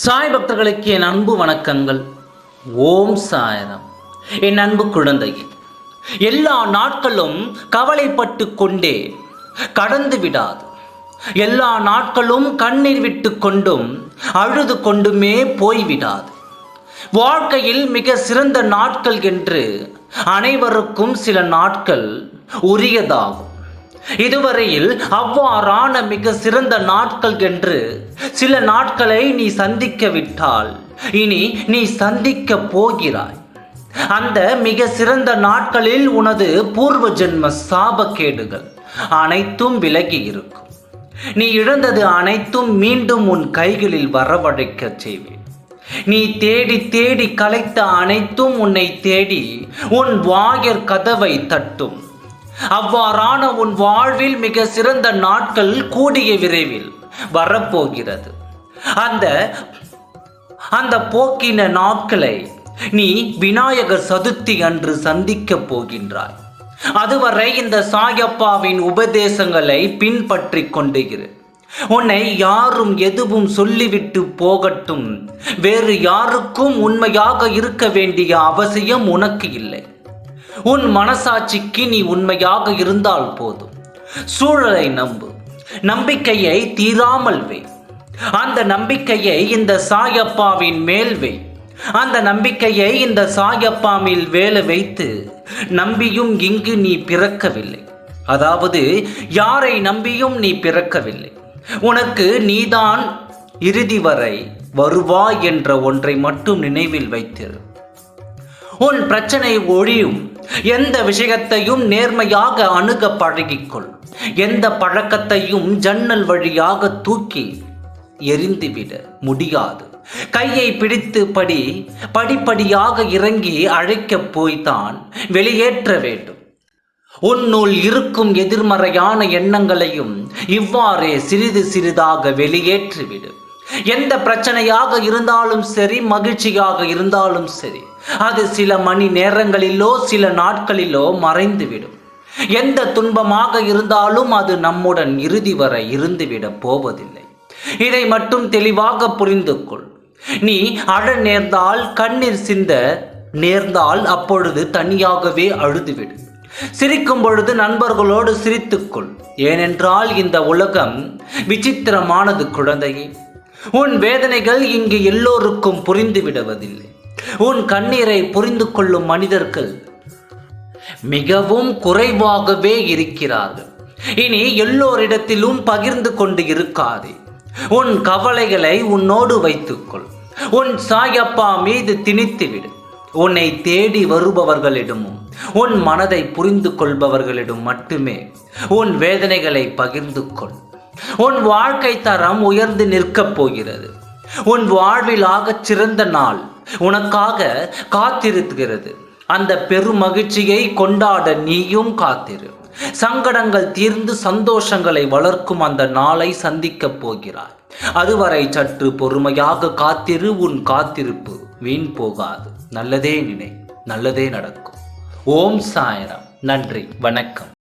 சாய் பக்தர்களுக்கு என் அன்பு வணக்கங்கள். ஓம் சாய்ராம். என் அன்பு குழந்தையே, எல்லா நாட்களும் கவலைப்பட்டு கொண்டே கடந்து விடாது. எல்லா நாட்களும் கண்ணீர் விட்டு கொண்டும் அழுது கொண்டுமே போய்விடாது. வாழ்க்கையில் மிக சிறந்த நாட்கள் என்று அனைவருக்கும் சில நாட்கள் உரியதாகும். இதுவரையில் அவ்வாறான மிக சிறந்த நாட்கள் என்று சில நாட்களை நீ சந்திக்கவிட்டால் இனி நீ சந்திக்க போகிறாய். அந்த மிக சிறந்த நாட்களில் உனது பூர்வ ஜென்ம சாபக்கேடுகள் அனைத்தும் விலகி இருக்கும். நீ இழந்தது அனைத்தும் மீண்டும் உன் கைகளில் வரவழைக்க செய்வேன். நீ தேடி தேடி கலைத்த அனைத்தும் உன்னை தேடி உன் வாயர் கதவை தட்டும். அவ்வாறான உன் வாழ்வில் மிக சிறந்த நாட்கள் கூடிய விரைவில் வரப்போகிறது. அந்த போக்கின நாட்களை நீ விநாயகர் சதுர்த்தி அன்று சந்திக்க போகின்றாய். அதுவரை இந்த சாயப்பாவின் உபதேசங்களை பின்பற்றி கொண்டு இரு. உன்னை யாரும் எதுவும் சொல்லிவிட்டு போகட்டும், வேறு யாருக்கும் உண்மையாக இருக்க வேண்டிய அவசியம் உனக்கு இல்லை. உன் மனசாட்சிக்கு நீ உண்மையாக இருந்தால் போதும். சூழலை நம்பு, நம்பிக்கையை தீராமல் வை. அந்த நம்பிக்கையை இந்த சாயப்பாவின் மேல் வை. அந்த நம்பிக்கையை இந்த சாயப்பா மேல் வேலை வைத்து நம்பியும் இங்கு நீ பிறக்கவில்லை. அதாவது யாரை நம்பியும் நீ பிறக்கவில்லை. உனக்கு நீதான் இறுதி வரை வருவாய் என்ற ஒன்றை மட்டும் நினைவில் வைத்திரு. உன் பிரச்சனை ஒழியும். எந்த விஷயத்தையும் நேர்மையாக அணுக பழகிக்கொள். எந்த பழக்கத்தையும் ஜன்னல் வழியாக தூக்கி எரிந்துவிட முடியாது. கையை பிடித்து படிப்படியாக இறங்கி அழைக்கப் போய்தான் வெளியேற்ற வேண்டும். உன்னுள் இருக்கும் எதிர்மறையான எண்ணங்களையும் இவ்வாறே சிறிது சிறிதாக வெளியேற்றிவிடு. எந்த பிரச்சனையாக இருந்தாலும் சரி, மகிழ்ச்சியாக இருந்தாலும் சரி, அது சில மணி நேரங்களிலோ சில நாட்களிலோ மறைந்துவிடும். எந்த துன்பமாக இருந்தாலும் அது நம்முடன் இறுதி வரை இருந்துவிடப் போவதில்லை. இதை மட்டும் தெளிவாக புரிந்து கொள். நீ அழ நேர்ந்தால், கண்ணீர் சிந்த நேர்ந்தால் அப்பொழுது தனியாகவே அழுதுவிடு. சிரிக்கும் பொழுது நண்பர்களோடு சிரித்துக்கொள். ஏனென்றால் இந்த உலகம் விசித்திரமானது குழந்தையே. உன் வேதனைகள் இங்கு எல்லோருக்கும் புரிந்து விடுவதில்லை. உன் கண்ணீரை புரிந்து கொள்ளும் மனிதர்கள் மிகவும் குறைவாகவே இருக்கிறார்கள். இனி எல்லோரிடத்திலும் பகிர்ந்து கொண்டு இருக்காதே. உன் கவலைகளை உன்னோடு வைத்துக்கொள். உன் சாயப்பா மீது திணித்துவிடு. உன்னை தேடி வருபவர்களிடமும் உன் மனதை புரிந்து கொள்பவர்களிடம் மட்டுமே உன் வேதனைகளை பகிர்ந்து கொள். உன் வாழ்க்கை தரம் உயர்ந்து நிற்கப் போகிறது. உன் வாழ்வில் ஆகச் சிறந்த நாள் உனக்காக காத்திருக்கிறது. அந்த பெருமகிழ்ச்சியை கொண்டாட நீயும் காத்திரு. சங்கடங்கள் தீர்ந்து சந்தோஷங்களை வளர்க்கும் அந்த நாளை சந்திக்கப் போகிறாய். அதுவரை சற்று பொறுமையாக காத்திரு. உன் காத்திருப்பு வீண் போகாது. நல்லதே நினை, நல்லதே நடக்கும். ஓம் சாய்ராம். நன்றி, வணக்கம்.